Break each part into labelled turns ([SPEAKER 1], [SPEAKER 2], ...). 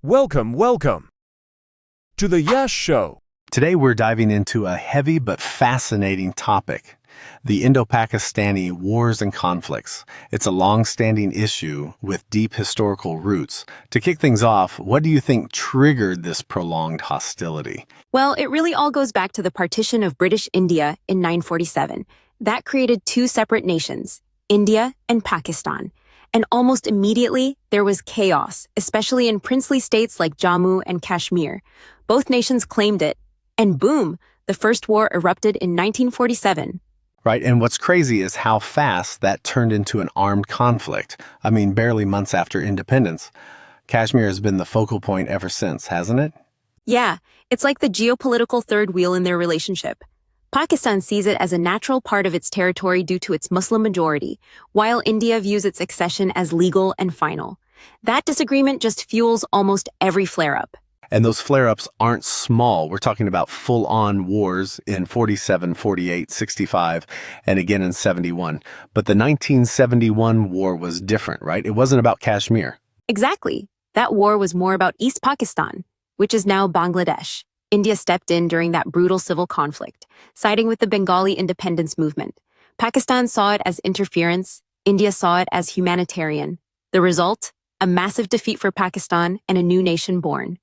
[SPEAKER 1] Welcome to the Yash Show.
[SPEAKER 2] Today we're diving into a heavy but fascinating topic, the Indo-Pakistani wars and conflicts. It's a long-standing issue with deep historical roots. To kick things off, what do you think triggered this prolonged hostility?
[SPEAKER 3] Well, it really all goes back to the partition of British India in 947. That created two separate nations, India and Pakistan. And almost immediately, there was chaos, especially in princely states like Jammu and Kashmir. Both nations claimed it. And boom, the first war erupted in 1947.
[SPEAKER 2] Right, and what's crazy is how fast that turned into an armed conflict. I mean, barely months after independence. Kashmir has been the focal point ever since, hasn't it?
[SPEAKER 3] Yeah, it's like the geopolitical third wheel in their relationship. Pakistan sees it as a natural part of its territory due to its Muslim majority, while India views its accession as legal and final. That disagreement just fuels almost every flare-up.
[SPEAKER 2] And those flare-ups aren't small. We're talking about full-on wars in 47, 48, 65, and again in 71. But the 1971 war was different, right? It wasn't about Kashmir.
[SPEAKER 3] Exactly. That war was more about East Pakistan, which is now Bangladesh. India stepped in during that brutal civil conflict, siding with the Bengali independence movement. Pakistan saw it as interference. India saw it as humanitarian. The result? A massive defeat for Pakistan and a new nation born.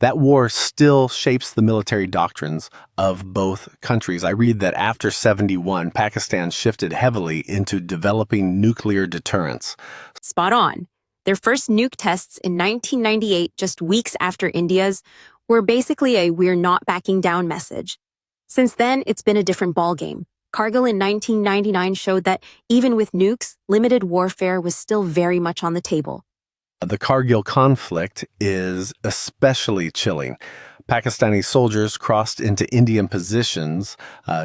[SPEAKER 2] That war still shapes the military doctrines of both countries. I read that after 71, Pakistan shifted heavily into developing nuclear deterrence.
[SPEAKER 3] Spot on. Their first nuke tests in 1998, just weeks after India's, were basically a "we're not backing down" message. Since then, it's been a different ballgame. Kargil in 1999 showed that even with nukes, limited warfare was still very much on the table.
[SPEAKER 2] The Kargil conflict is especially chilling. Pakistani soldiers crossed into Indian positions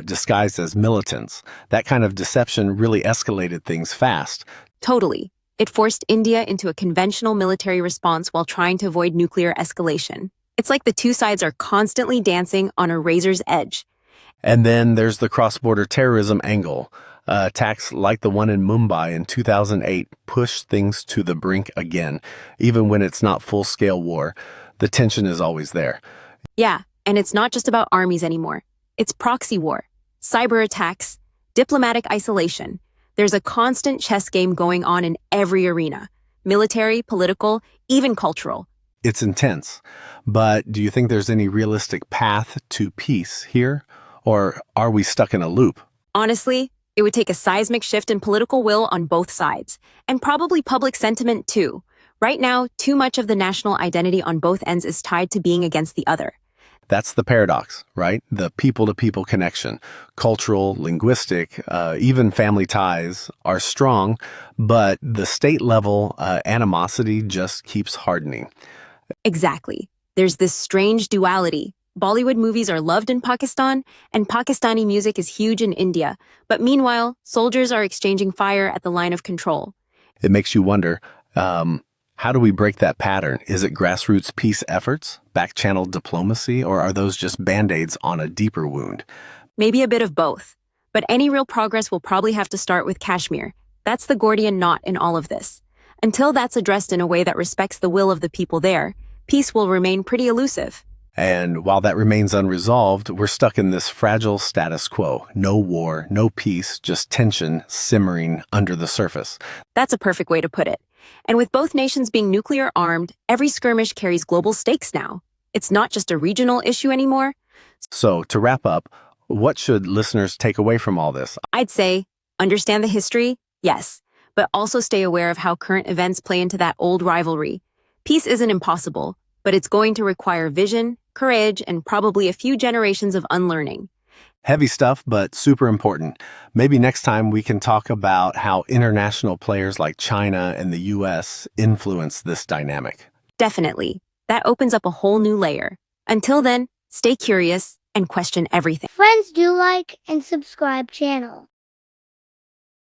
[SPEAKER 2] disguised as militants. That kind of deception really escalated things fast.
[SPEAKER 3] Totally. It forced India into a conventional military response while trying to avoid nuclear escalation. It's like the two sides are constantly dancing on a razor's edge.
[SPEAKER 2] And then there's the cross-border terrorism angle. Attacks like the one in Mumbai in 2008 push things to the brink again. Even when it's not full-scale war, the tension is always there.
[SPEAKER 3] Yeah, and it's not just about armies anymore. It's proxy war, cyber attacks, diplomatic isolation. There's a constant chess game going on in every arena. Military, political, even cultural.
[SPEAKER 2] It's intense. But do you think there's any realistic path to peace here? Or are we stuck in a loop?
[SPEAKER 3] Honestly, it would take a seismic shift in political will on both sides, and probably public sentiment too. Right now, too much of the national identity on both ends is tied to being against the other.
[SPEAKER 2] That's the paradox, right? The people-to-people connection, cultural, linguistic, even family ties are strong, but the state-level animosity just keeps hardening.
[SPEAKER 3] Exactly. There's this strange duality. Bollywood movies are loved in Pakistan, and Pakistani music is huge in India. But meanwhile, soldiers are exchanging fire at the line of control.
[SPEAKER 2] It makes you wonder, how do we break that pattern? Is it grassroots peace efforts, back-channel diplomacy, or are those just band-aids on a deeper wound?
[SPEAKER 3] Maybe a bit of both. But any real progress will probably have to start with Kashmir. That's the Gordian knot in all of this. Until that's addressed in a way that respects the will of the people there, peace will remain pretty elusive.
[SPEAKER 2] And while that remains unresolved, we're stuck in this fragile status quo. No war, no peace, just tension simmering under the surface.
[SPEAKER 3] That's a perfect way to put it. And with both nations being nuclear armed, every skirmish carries global stakes now. It's not just a regional issue anymore.
[SPEAKER 2] So, to wrap up, what should listeners take away from all this?
[SPEAKER 3] I'd say, understand the history, yes, but also stay aware of how current events play into that old rivalry. Peace isn't impossible, but it's going to require vision, courage, and probably a few generations of unlearning.
[SPEAKER 2] Heavy stuff, but super important. Maybe next time we can talk about how international players like China and the US influence this dynamic.
[SPEAKER 3] Definitely. That opens up a whole new layer. Until then, stay curious and question everything.
[SPEAKER 4] Friends, do like and subscribe channel.